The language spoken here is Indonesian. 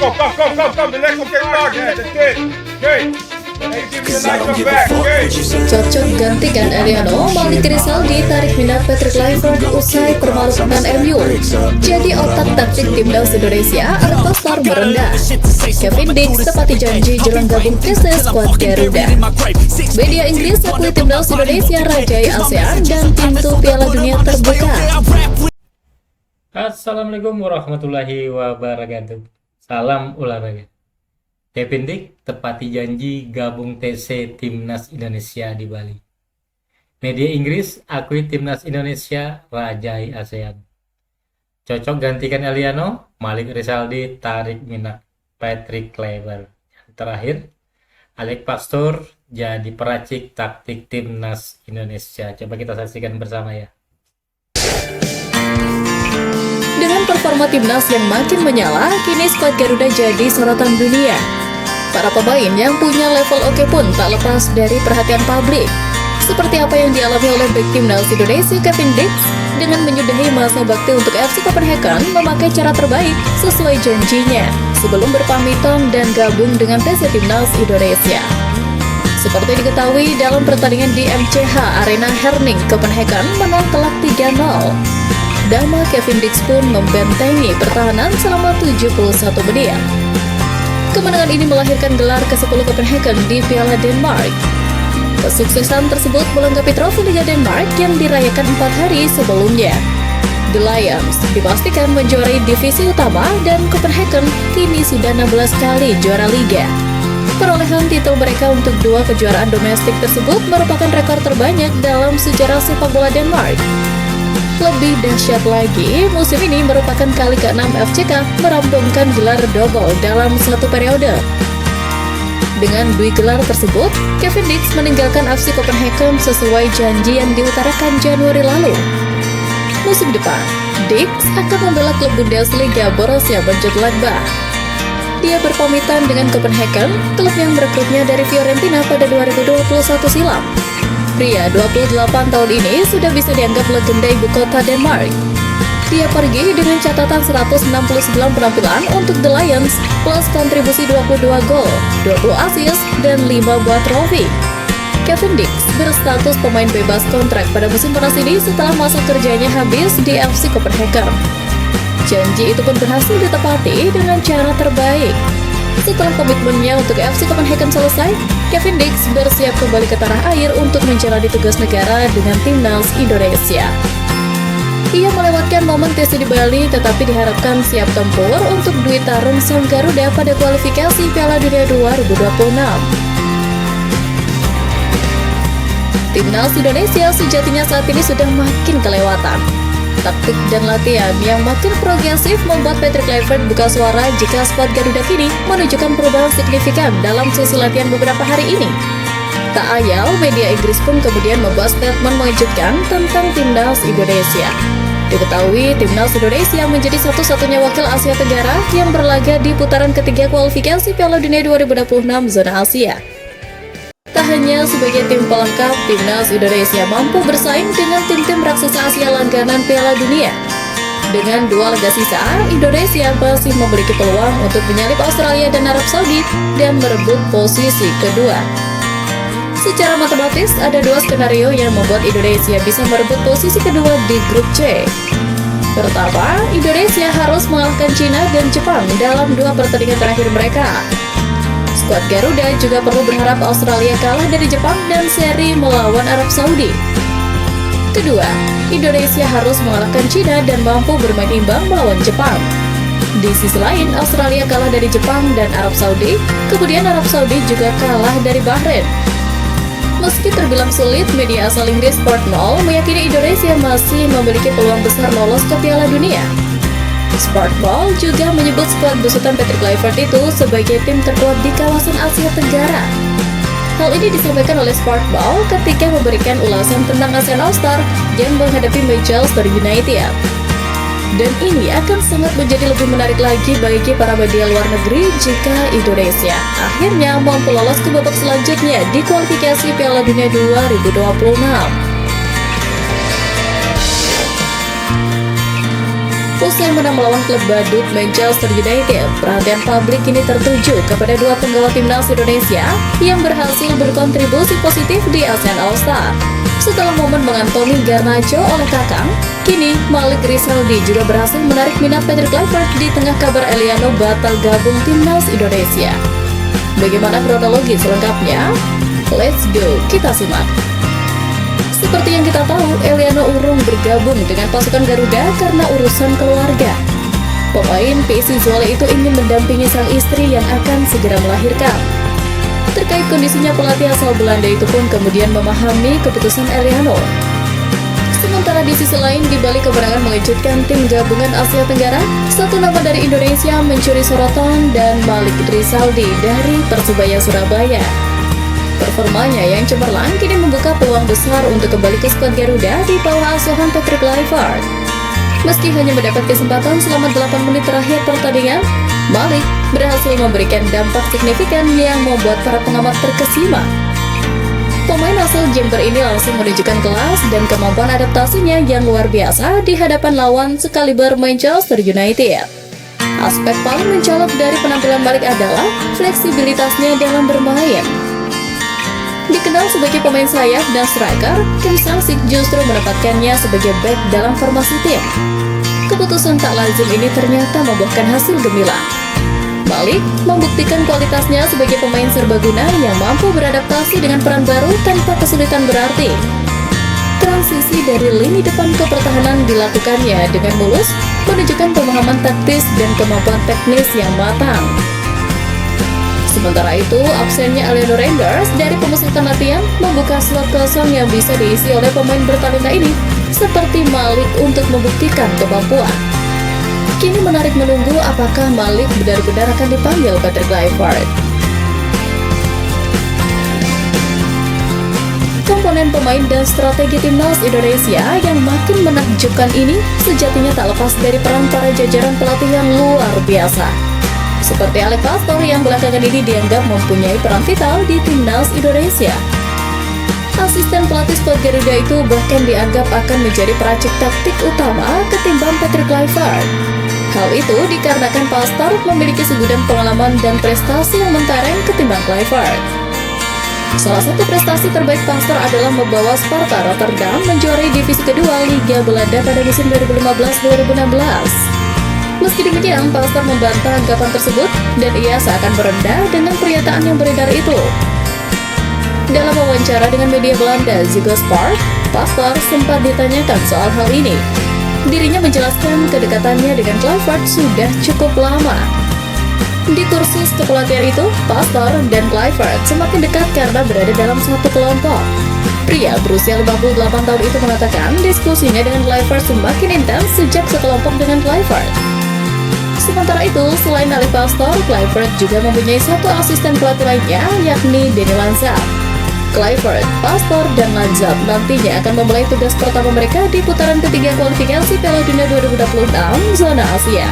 Come. The next one get started. Yeah, that's it. Okay. Hey, give me a nice come back. Okay. Cocok gantikan Eliano, Malik Rizal ditarik minat Patrick Kluivert usai permalukan MU. Jadi otak taktik timnas Indonesia atau star merendah. Kevin Dix tepati janji jelang gabung TC skuad Garuda. Media Inggris akui timnas Indonesia rajai ASEAN dan pintu Piala Dunia terbuka. Assalamualaikum warahmatullahi wabarakatuh. Salam olahraga. Kevin Dix tepati janji gabung TC Timnas Indonesia di Bali. Media Inggris akui Timnas Indonesia rajai ASEAN. Cocok gantikan Eliano, Malik Rizaldi tarik minat Patrick Kluivert. Yang terakhir, Alex Pastor jadi peracik taktik Timnas Indonesia. Coba kita saksikan bersama ya. Dengan performa timnas yang makin menyala, kini skuad Garuda jadi sorotan dunia. Para pemain yang punya level oke pun tak lepas dari perhatian publik. Seperti apa yang dialami oleh bek timnas Indonesia Kevin Dix dengan menyudahi masa bakti untuk FC Copenhagen memakai cara terbaik sesuai janjinya sebelum berpamitan dan gabung dengan TC Timnas Indonesia. Seperti diketahui dalam pertandingan di MCH Arena Herning Copenhagen menang telak 3-0. Dama Kevin Dix pun membentengi pertahanan selama 71 menit. Kemenangan ini melahirkan gelar ke-10 Copenhagen di Piala Denmark. Kesuksesan tersebut melengkapi trofi Liga Denmark yang dirayakan 4 hari sebelumnya. The Lions dipastikan menjuarai divisi utama dan Copenhagen kini sudah 16 kali juara Liga. Perolehan titel mereka untuk 2 kejuaraan domestik tersebut merupakan rekor terbanyak dalam sejarah sepak bola Denmark. Lebih dahsyat lagi, musim ini merupakan kali ke-6 FCK merampungkan gelar double dalam satu periode. Dengan 2 gelar tersebut, Kevin Dix meninggalkan FC Copenhagen sesuai janji yang diutarakan Januari lalu. Musim depan, Dix akan membela klub Bundesliga Borussia Mönchengladbach. Dia berpamitan dengan Copenhagen, klub yang merekrutnya dari Fiorentina pada 2021 silam. Pria 28 tahun ini sudah bisa dianggap legenda ibu kota Denmark. Dia pergi dengan catatan 169 penampilan untuk The Lions plus kontribusi 22 gol, 20 assist, dan 5 buah trofi. Kevin Dix berstatus pemain bebas kontrak pada musim panas ini setelah masa kerjanya habis di FC Copenhagen. Janji itu pun berhasil ditepati dengan cara terbaik. Setelah komitmennya untuk FC Copenhagen selesai, Kevin Dix bersiap kembali ke tanah air untuk menjalani tugas negara dengan timnas Indonesia. Ia melewatkan momen TC di Bali tetapi diharapkan siap tempur untuk duit tarung sang Garuda pada kualifikasi Piala Dunia 2026. Timnas Indonesia sejatinya saat ini sudah makin kelewatan. Taktik dan latihan yang makin progresif membuat Patrick Kluivert buka suara jika skuad Garuda kini menunjukkan perubahan signifikan dalam sesi latihan beberapa hari ini. Tak ayal, media Inggris pun kemudian membuat statement mengejutkan tentang timnas Indonesia. Diketahui, timnas Indonesia menjadi satu-satunya wakil Asia Tenggara yang berlaga di putaran ketiga kualifikasi Piala Dunia 2026 zona Asia. Tak hanya sebagai tim pelengkap, timnas Indonesia mampu bersaing dengan tim-tim raksasa Asia langganan Piala Dunia. Dengan 2 laga sisa, Indonesia masih memiliki peluang untuk menyalip Australia dan Arab Saudi dan merebut posisi kedua. Secara matematis, ada 2 skenario yang membuat Indonesia bisa merebut posisi kedua di grup C. Pertama, Indonesia harus mengalahkan Cina dan Jepang dalam 2 pertandingan terakhir mereka. Skuad Garuda juga perlu berharap Australia kalah dari Jepang dan seri melawan Arab Saudi. Kedua, Indonesia harus mengalahkan Cina dan mampu bermain imbang melawan Jepang. Di sisi lain, Australia kalah dari Jepang dan Arab Saudi, kemudian Arab Saudi juga kalah dari Bahrain. Meski terbilang sulit, media asal Inggris Sport0 meyakini Indonesia masih memiliki peluang besar lolos ke Piala Dunia. Sport0 juga menyebut skuad besutan Patrick Kluivert itu sebagai tim terkuat di kawasan Asia Tenggara. Hal ini disampaikan oleh Sport0 ketika memberikan ulasan tentang ASEAN All-Star yang menghadapi Manchester United. Dan ini akan sangat menjadi lebih menarik lagi bagi para media luar negeri jika Indonesia akhirnya mampu lolos ke babak selanjutnya di kualifikasi Piala Dunia 2026. Usai menang melawan klub badut Manchester United, perhatian publik kini tertuju kepada dua penggawa timnas Indonesia yang berhasil berkontribusi positif di ASEAN All-Star. Setelah momen mengantongi Garnacho oleh Kakang, kini Malik Rizaldi juga berhasil menarik minat Patrick Kluivert di tengah kabar Eliano batal gabung timnas Indonesia. Bagaimana kronologi selengkapnya? Let's go, kita simak. Seperti yang kita tahu, Eliano urung bergabung dengan pasukan Garuda karena urusan keluarga. Pemain PSI Zwolle itu ingin mendampingi sang istri yang akan segera melahirkan. Terkait kondisinya, pelatih asal Belanda itu pun kemudian memahami keputusan Eliano. Sementara di sisi lain, di balik kemenangan mengejutkan tim gabungan Asia Tenggara, satu nama dari Indonesia mencuri sorotan dan Malik Rizaldi dari Persebaya Surabaya. Performanya yang cemerlang kini membuka peluang besar untuk kembali ke skuad Garuda di bawah asuhan Patrick Kluivert. Meski hanya mendapat kesempatan selama 8 menit terakhir pertandingan, Malik berhasil memberikan dampak signifikan yang membuat para pengamat terkesima. Pemain asal Jember ini langsung menunjukkan kelas dan kemampuan adaptasinya yang luar biasa di hadapan lawan sekaliber Manchester United. Aspek paling mencolok dari penampilan Malik adalah fleksibilitasnya dalam bermain. Dikenal sebagai pemain sayap dan striker, Kim Sang-sik justru menempatkannya sebagai back dalam formasi tim. Keputusan tak lazim ini ternyata membuahkan hasil gemilang. Malik membuktikan kualitasnya sebagai pemain serbaguna yang mampu beradaptasi dengan peran baru tanpa kesulitan berarti. Transisi dari lini depan ke pertahanan dilakukannya dengan mulus, menunjukkan pemahaman taktis dan kemampuan teknis yang matang. Sementara itu, absennya Eliano Reinders dari pemusatan latihan membuka slot kosong yang bisa diisi oleh pemain bertalenta ini, seperti Malik untuk membuktikan kemampuan. Kini menarik menunggu apakah Malik benar-benar akan dipanggil Patrick Kluivert. Komponen pemain dan strategi timnas Indonesia yang makin menakjubkan ini sejatinya tak lepas dari peran para jajaran pelatih yang luar biasa. Seperti Alex Pastor yang belakangan ini dianggap mempunyai peran vital di timnas Indonesia. Asisten pelatih skuad Garuda itu bahkan dianggap akan menjadi peracik taktik utama ketimbang Patrick Kluivert. Hal itu dikarenakan Pastor memiliki segudang pengalaman dan prestasi yang mentereng ketimbang Kluivert. Salah satu prestasi terbaik Pastor adalah membawa Sparta Rotterdam menjuarai divisi kedua Liga Belanda pada musim 2015-2016. Meski demikian, Pastor membantah anggapan tersebut dan ia seakan merendah dengan pernyataan yang beredar itu. Dalam wawancara dengan media Belanda Ziggo Sport, Pastor sempat ditanyakan soal hal ini. Dirinya menjelaskan kedekatannya dengan Kluivert sudah cukup lama. Di kursus kepelatihan itu, Pastor dan Kluivert semakin dekat karena berada dalam satu kelompok. Pria berusia 58 tahun itu mengatakan diskusinya dengan Kluivert semakin intens sejak sekelompok dengan Kluivert. Sementara itu, selain Alex Pastor, Kluivert juga mempunyai satu asisten pelatih lainnya, yakni Denny Lanzap. Kluivert, Pastor, dan Lanzap nantinya akan memulai tugas pertama mereka di putaran ketiga kualifikasi Piala Dunia 2026 zona Asia.